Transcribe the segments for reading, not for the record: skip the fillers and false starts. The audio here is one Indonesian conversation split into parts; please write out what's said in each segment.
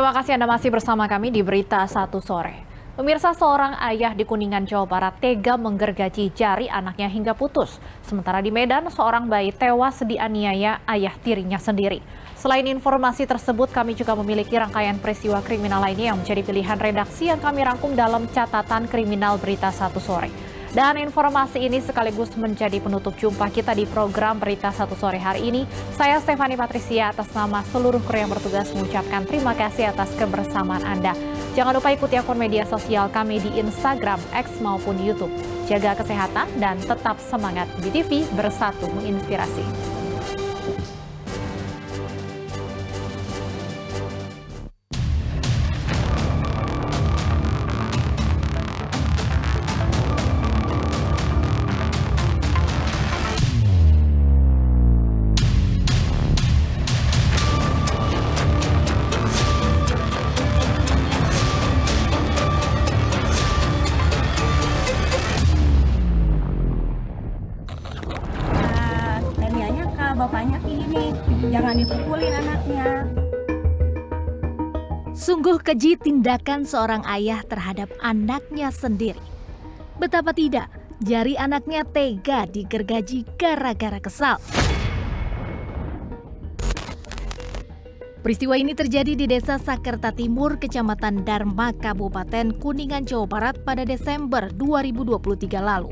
Terima kasih Anda masih bersama kami di Berita Satu Sore. Pemirsa, seorang ayah di Kuningan, Jawa Barat tega menggergaji jari anaknya hingga putus. Sementara di Medan, seorang bayi tewas dianiaya ayah tirinya sendiri. Selain informasi tersebut, kami juga memiliki rangkaian peristiwa kriminal lainnya yang menjadi pilihan redaksi yang kami rangkum dalam catatan kriminal Berita Satu Sore. Dan informasi ini sekaligus menjadi penutup jumpa kita di program Berita Satu Sore hari ini. Saya Stefani Patricia atas nama seluruh kru yang bertugas mengucapkan terima kasih atas kebersamaan Anda. Jangan lupa ikuti akun media sosial kami di Instagram, X maupun YouTube. Jaga kesehatan dan tetap semangat. BTV bersatu menginspirasi. Bapaknya ini jangan dipukulin anaknya. Sungguh keji tindakan seorang ayah terhadap anaknya sendiri. Betapa tidak, jari anaknya tega digergaji gara-gara kesal. Peristiwa ini terjadi di Desa Sakerta Timur, Kecamatan Dharma, Kabupaten Kuningan, Jawa Barat pada Desember 2023 lalu.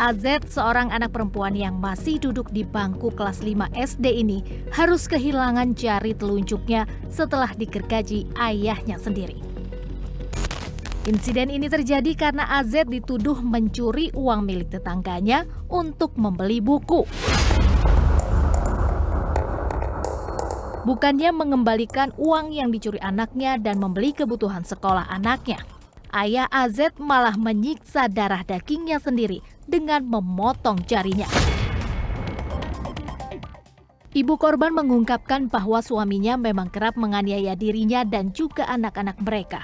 AZ, seorang anak perempuan yang masih duduk di bangku kelas 5 SD ini, harus kehilangan jari telunjuknya setelah digergaji ayahnya sendiri. Insiden ini terjadi karena AZ dituduh mencuri uang milik tetangganya untuk membeli buku. Bukannya mengembalikan uang yang dicuri anaknya dan membeli kebutuhan sekolah anaknya, ayah AZ malah menyiksa darah dagingnya sendiri dengan memotong jarinya. Ibu korban mengungkapkan bahwa suaminya memang kerap menganiaya dirinya dan juga anak-anak mereka.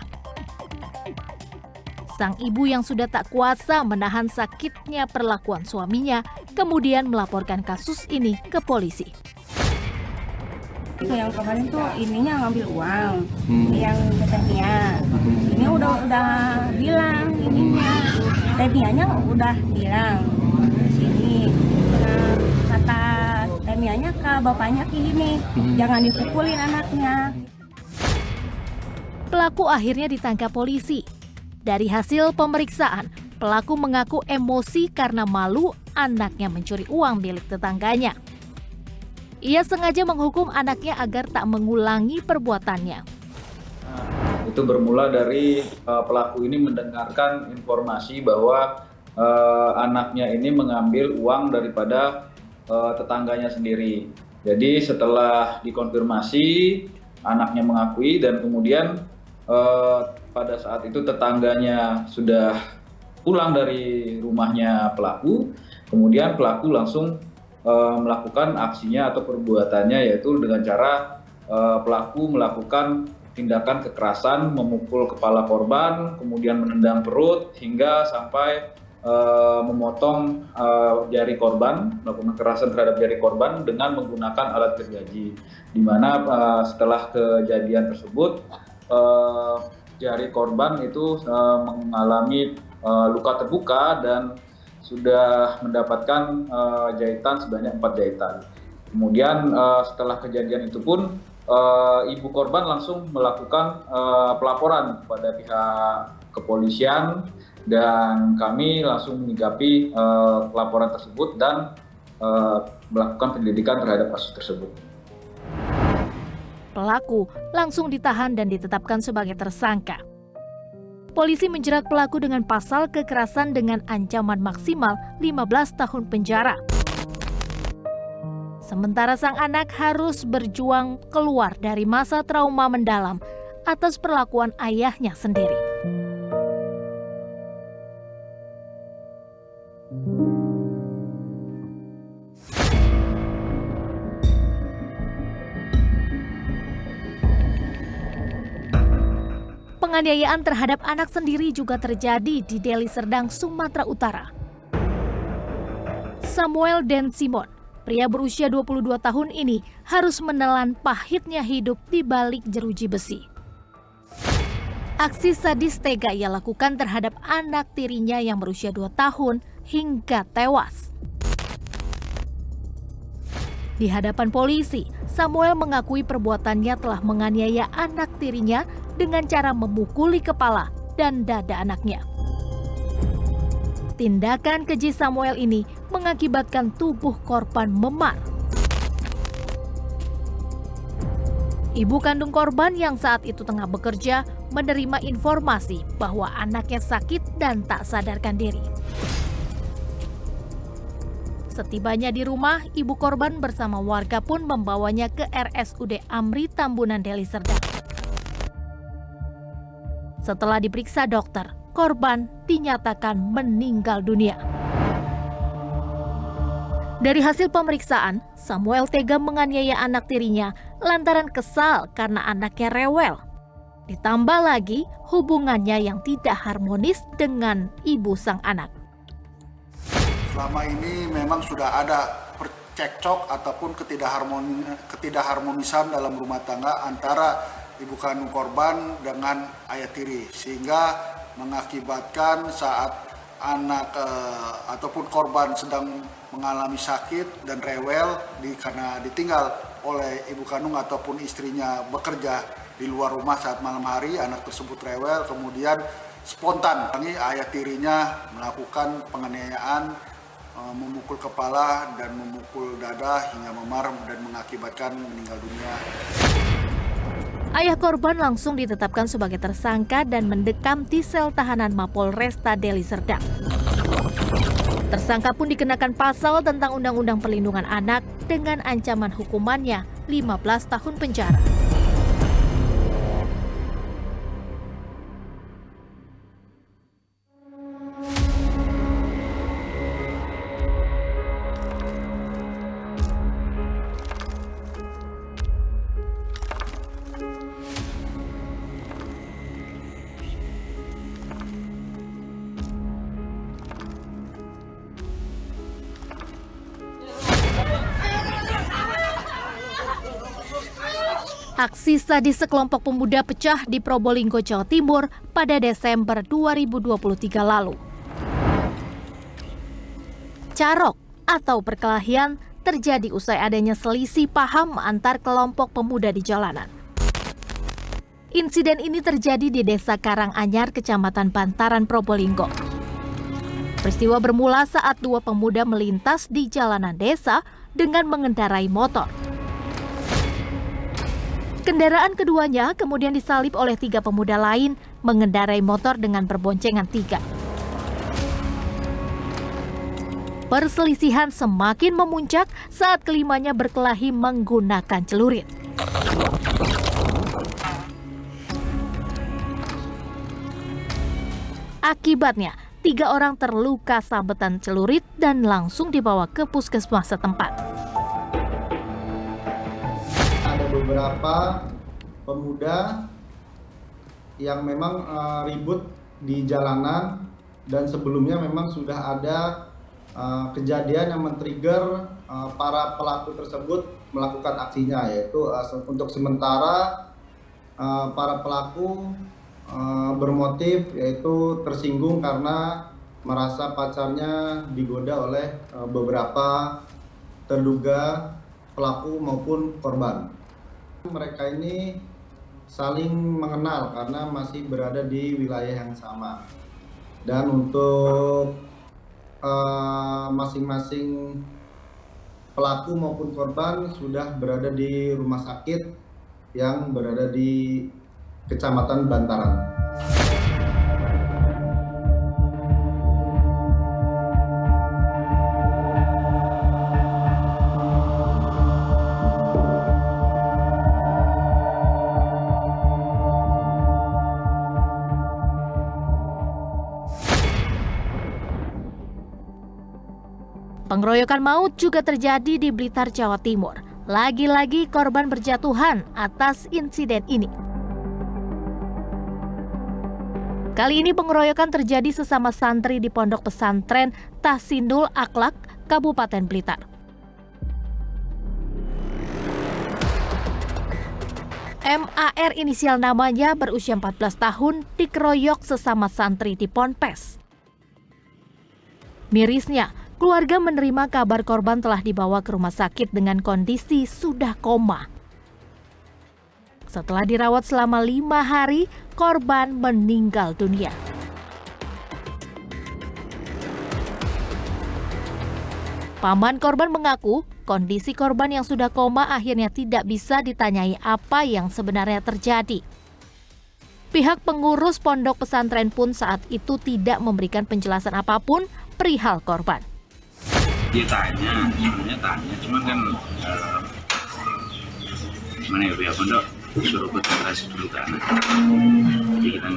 Sang ibu yang sudah tak kuasa menahan sakitnya perlakuan suaminya, kemudian melaporkan kasus ini ke polisi. Itu yang kemarin tuh ininya ngambil uang, yang tetehnya. Ini udah bilang ininya, temianya udah bilang di sini. Nah, kata temianya ke bapaknya ini, jangan dipukulin anaknya. Pelaku akhirnya ditangkap polisi. Dari hasil pemeriksaan, pelaku mengaku emosi karena malu anaknya mencuri uang milik tetangganya. Ia sengaja menghukum anaknya agar tak mengulangi perbuatannya. Itu bermula dari pelaku ini mendengarkan informasi bahwa anaknya ini mengambil uang daripada tetangganya sendiri. Jadi setelah dikonfirmasi, anaknya mengakui dan kemudian pada saat itu tetangganya sudah pulang dari rumahnya pelaku, kemudian pelaku langsung melakukan aksinya atau perbuatannya, yaitu dengan cara pelaku melakukan tindakan kekerasan, memukul kepala korban, kemudian menendang perut hingga sampai memotong jari korban, melakukan kekerasan terhadap jari korban dengan menggunakan alat gergaji. Di mana setelah kejadian tersebut jari korban itu mengalami luka terbuka dan sudah mendapatkan jahitan sebanyak 4 jahitan. Kemudian setelah kejadian itu pun ibu korban langsung melakukan pelaporan kepada pihak kepolisian dan kami langsung menyikapi laporan tersebut dan melakukan penyelidikan terhadap kasus tersebut. Pelaku langsung ditahan dan ditetapkan sebagai tersangka. Polisi menjerat pelaku dengan pasal kekerasan dengan ancaman maksimal 15 tahun penjara. Sementara sang anak harus berjuang keluar dari masa trauma mendalam atas perlakuan ayahnya sendiri. Penganiayaan terhadap anak sendiri juga terjadi di Deli Serdang, Sumatera Utara. Samuel dan Simon, Pria berusia 22 tahun ini harus menelan pahitnya hidup di balik jeruji besi. Aksi sadis tega ia lakukan terhadap anak tirinya yang berusia 2 tahun hingga tewas. Di hadapan polisi, Samuel mengakui perbuatannya telah menganiaya anak tirinya dengan cara memukuli kepala dan dada anaknya. Tindakan keji Samuel ini mengakibatkan tubuh korban memar. Ibu kandung korban yang saat itu tengah bekerja menerima informasi bahwa anaknya sakit dan tak sadarkan diri. Setibanya di rumah, ibu korban bersama warga pun membawanya ke RSUD Amri Tambunan Deli Serdang. Setelah diperiksa dokter, korban dinyatakan meninggal dunia. Dari hasil pemeriksaan, Samuel tega menganiaya anak tirinya lantaran kesal karena anaknya rewel. Ditambah lagi hubungannya yang tidak harmonis dengan ibu sang anak. Selama ini memang sudah ada percekcok ataupun ketidakharmonisan dalam rumah tangga antara ibu kandung korban dengan ayah tiri, sehingga mengakibatkan saat anak ataupun korban sedang mengalami sakit dan rewel karena ditinggal oleh ibu kandung ataupun istrinya bekerja di luar rumah saat malam hari, anak tersebut rewel, kemudian spontan ayah tirinya melakukan penganiayaan, memukul kepala dan memukul dada hingga memar dan mengakibatkan meninggal dunia. Ayah korban langsung ditetapkan sebagai tersangka dan mendekam di sel tahanan Mapolresta Deli Serdang. Tersangka pun dikenakan pasal tentang Undang-Undang Perlindungan Anak dengan ancaman hukumannya 15 tahun penjara. Aksi sadis sekelompok pemuda pecah di Probolinggo, Jawa Timur pada Desember 2023 lalu. Carok atau perkelahian terjadi usai adanya selisih paham antar kelompok pemuda di jalanan. Insiden ini terjadi di Desa Karanganyar, Kecamatan Bantaran, Probolinggo. Peristiwa bermula saat dua pemuda melintas di jalanan desa dengan mengendarai motor. Kendaraan keduanya kemudian disalip oleh 3 pemuda lain mengendarai motor dengan berboncengan 3. Perselisihan semakin memuncak saat kelimanya berkelahi menggunakan celurit. Akibatnya, 3 orang terluka sabetan celurit dan langsung dibawa ke puskesmas setempat. Beberapa pemuda yang memang ribut di jalanan dan sebelumnya memang sudah ada kejadian yang men-trigger para pelaku tersebut melakukan aksinya, yaitu untuk sementara para pelaku bermotif yaitu tersinggung karena merasa pacarnya digoda oleh beberapa terduga pelaku maupun korban. Mereka ini saling mengenal karena masih berada di wilayah yang sama. Dan untuk masing-masing pelaku maupun korban sudah berada di rumah sakit yang berada di Kecamatan Bantaran. Pengeroyokan maut juga terjadi di Blitar, Jawa Timur. Lagi-lagi korban berjatuhan atas insiden ini. Kali ini pengeroyokan terjadi sesama santri di Pondok Pesantren Tahsinul Akhlak, Kabupaten Blitar. MAR inisial namanya berusia 14 tahun dikeroyok sesama santri di Ponpes. Mirisnya, keluarga menerima kabar korban telah dibawa ke rumah sakit dengan kondisi sudah koma. Setelah dirawat selama 5 hari, korban meninggal dunia. Paman korban mengaku, kondisi korban yang sudah koma akhirnya tidak bisa ditanyai apa yang sebenarnya terjadi. Pihak pengurus pondok pesantren pun saat itu tidak memberikan penjelasan apapun perihal korban. Dia tanya, cuman kan mana ya pihak pondok suruh konsentrasi dulu ke anak. Jadi kita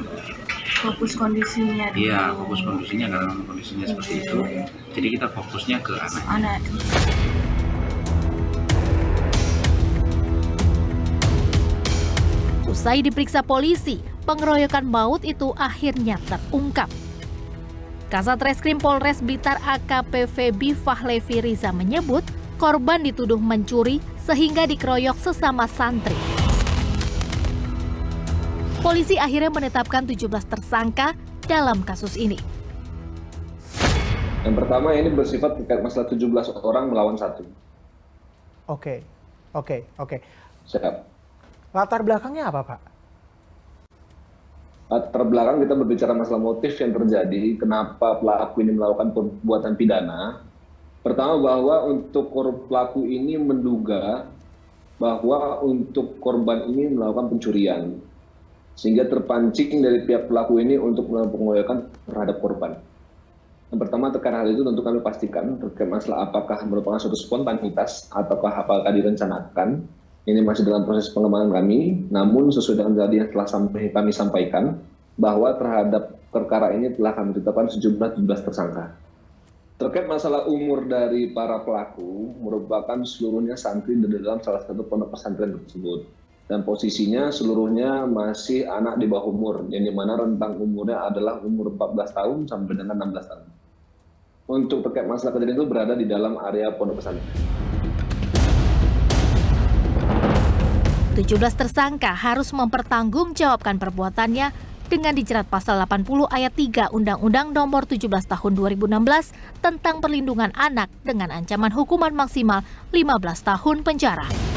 Fokus kondisinya dulu. iya fokus kondisinya karena kondisinya seperti itu. Jadi kita fokusnya ke anak. Usai diperiksa polisi, pengeroyokan maut itu akhirnya terungkap. Kasat Reskrim Polres Blitar AKP Febi Fahlevi Riza menyebut korban dituduh mencuri sehingga dikeroyok sesama santri. Polisi akhirnya menetapkan 17 tersangka dalam kasus ini. Yang pertama ini bersifat terkait masalah 17 orang melawan satu. Oke. Siap. Latar belakangnya apa, Pak? Latar belakang kita berbicara masalah motif yang terjadi, kenapa pelaku ini melakukan perbuatan pidana. Pertama bahwa untuk pelaku ini menduga bahwa untuk korban ini melakukan pencurian. Sehingga terpancing dari pihak pelaku ini untuk melakukan pengeroyokan terhadap korban. Yang pertama terkait hal itu tentu kami pastikan terkait masalah apakah merupakan suatu spontanitas ataukah apakah direncanakan. Ini masih dalam proses pengembangan kami, namun sesuai dengan tadi yang telah kami sampaikan bahwa terhadap perkara ini telah kami tetapkan sejumlah 17 tersangka. Terkait masalah umur dari para pelaku merupakan seluruhnya santri dari dalam salah satu pondok pesantren tersebut. Dan posisinya seluruhnya masih anak di bawah umur, yang dimana rentang umurnya adalah umur 14 tahun sampai dengan 16 tahun. Untuk terkait masalah kejadian itu berada di dalam area pondok pesantren. 17 tersangka harus mempertanggungjawabkan perbuatannya dengan dijerat pasal 80 ayat 3 Undang-Undang Nomor 17 Tahun 2016 tentang perlindungan anak dengan ancaman hukuman maksimal 15 tahun penjara.